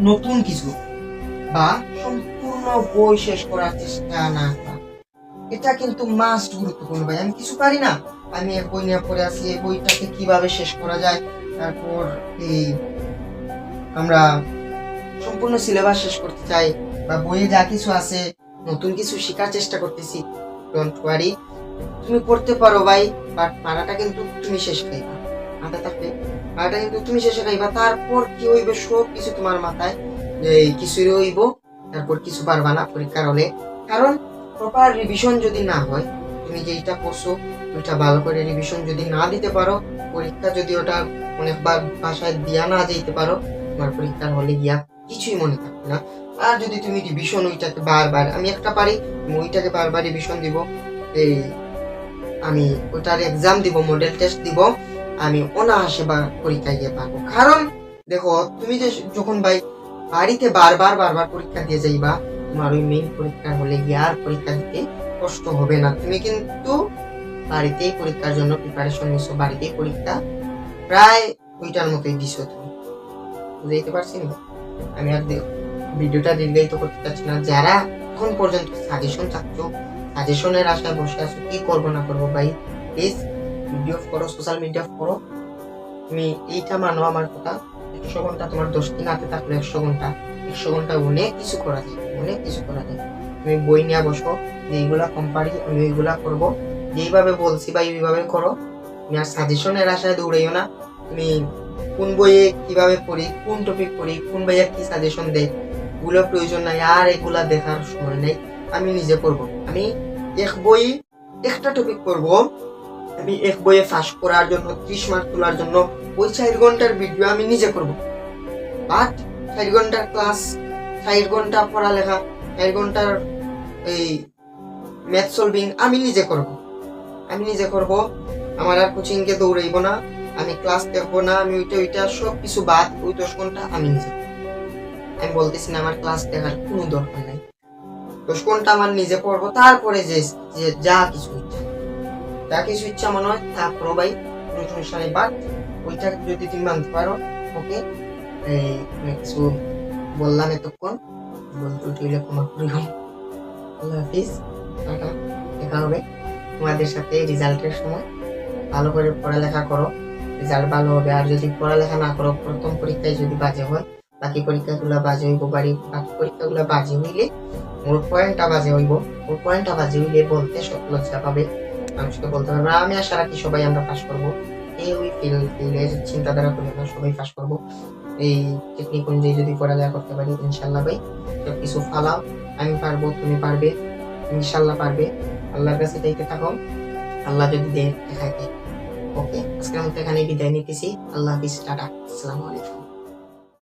নতুন কিছু বা সম্পূর্ণ বই শেষ করার চেষ্টা না করা, এটা কিন্তু মাস্ট গুরুত্বপূর্ণ ভাই। আমি কিছু পারি না, আমি এক বই নিয়ে পড়ে আছি, এই বইটাকে কিভাবে শেষ করা যায়, তারপর এই আমরা সম্পূর্ণ সিলেবাস শেষ করতে চাই বা বইয়ে যা কিছু আছে নতুন কিছু শেখার চেষ্টা করতেছি। ডোন্ট ওয়ারি, তুমি পড়তে পারো ভাই, বাট মারাটা কিন্তু তুমি শেষ খাইবা। মাথা থাকবে, মারাটা কিন্তু তুমি শেষে খাইবা। তারপর কি হইবে, সব কিছু তোমার মাথায় কিছুই হইব, তারপর কিছু পারবা না পরীক্ষার হলে। কারণ প্রপার রিভিশন যদি না হয়, তুমি যেটা পড়ছো ওইটা ভালো করে রিভিশন যদি না দিতে পারো, পরীক্ষা যদি ওটা অনেকবার বাসায় দিয়া না যেতে পারো, তোমার পরীক্ষার হলে গিয়া কিছুই মনে থাকবে না। আর যদি তুমি রিভিশন ওইটাকে বারবার, আমি একটা পারি, ওইটাকে বারবার রিভিশন দিব, এই আমি ওটার এক্সাম দিব, মডেল টেস্ট দিব, আমি অনায়াসে বা পরীক্ষায় গিয়ে পাবো। কারণ দেখো, তুমি যে যখন ভাই বাড়িতে বারবার বারবার পরীক্ষা দিয়ে যাইবা, তোমার ওই মেইন পরীক্ষা হলে গিয়ে আর পরীক্ষা দিতে কষ্ট হবে না। তুমি কিন্তু বাড়িতেই পরীক্ষার জন্য প্রিপারেশন নিছো, বাড়িতেই পরীক্ষা প্রায় ওইটার মতোই দিছো তুমি। বুঝতে পারছি না, আমি আর ভিডিওটা দীর্ঘায়িত করতে চাচ্ছি না। যারা এখন পর্যন্ত সাজেশন চাচ্ছ, সাজেশনের আশায় বসে আছো, কি করবো না করবো ভাই, প্লিজ ভিডিও করো, সোশ্যাল মিডিয়া করো। তুমি এইটা মানো আমার কথা, 100 ঘন্টা তোমার 10 দিন হাতে থাকলে 100 ঘন্টা অনেক কিছু করা যায়, অনেক কিছু করা যায়। তুমি বই নিয়ে বসো, যে এইগুলা কম পারি আমি ওইগুলা করবো, যেইভাবে বলছি ভাই ওইভাবে করো। তুমি আর সাজেশনের আশায় দৌড়াইও না। তুমি কোন বইয়ে কিভাবে পড়ি, কোন টপিক পড়ি, কোন ভাইয়া কি সাজেশন দেয়, এগুলো প্রয়োজন নাই, আর এগুলা দেখার সময় নেই। আমি নিজে পড়বো, আমি এক বই একটা টপিক পড়বো, আমি এক বইয়ে ফাঁস করার জন্য 30 মার্ক তোলার জন্য ওই 4 ঘন্টার ভিডিও আমি নিজে করব। বাট 4 ঘন্টার ক্লাস, 4 ঘন্টা পড়ালেখা, 4 ঘন্টার এই ম্যাথ সলভিং আমি নিজে করব, আমি নিজে করব। আমার আর কোচিং কে দৌড়াইব না, আমি ক্লাস দেখবো না, আমি ওইটা সব কিছু বাদ, ওই 10 ঘন্টা আমি নিজে। আমি বলতেছি না আমার ক্লাস দেখার কোনো দরকার নাই, 10 ঘন্টা আমার নিজে পড়বো। তারপরে যে যা কিছু ইচ্ছা মনে হয় তা করো ভাই, কোনো সমস্যা নেই। বাট ওইটা যদি তুমি মানতে পারো, ওকে। এই অনেক কিছু বললাম এতক্ষণ, বলতে ক্ষমা করিও। আল্লাহ হাফিজ, টাটা, দেখা হবে তোমাদের সাথে রেজাল্টের সময়। ভালো করে পড়ালেখা করো, রেজাল্ট ভালো হবে। আর যদি পড়ালেখা না করো, প্রথম পরীক্ষায় যদি বাজে হয়, বাকি পরীক্ষাগুলো বাজে হইব, বাকি পরীক্ষাগুলো বাজে হইলে ওর পয়েন্টটা বাজে হইব, ওর পয়েন্টটা বাজে হইলে বলতে সব লজ্জা পাবে, মানুষকে বলতে পারবে। আমি আশা রাখি সবাই আমরা পাস করবো, এই ওই ফিল্ডের চিন্তাধারা করে আমরা সবাই পাস করবো। এই টেকনিক অনুযায়ী যদি পড়ালেখা করতে পারি, ইনশাল্লাহ ভাই সবকিছু ফালাও, আমি পারবো, তুমি পারবে, ইনশাল্লাহ পারবে। আল্লাহর কাছে চাইতে থাকো, আল্লাহ যদি দেখায়। ওকে, আজকের মতো এখানে বিদায় নিতেছি। আল্লাহ হাফিজ, টাটা, আসসালামু আলাইকুম।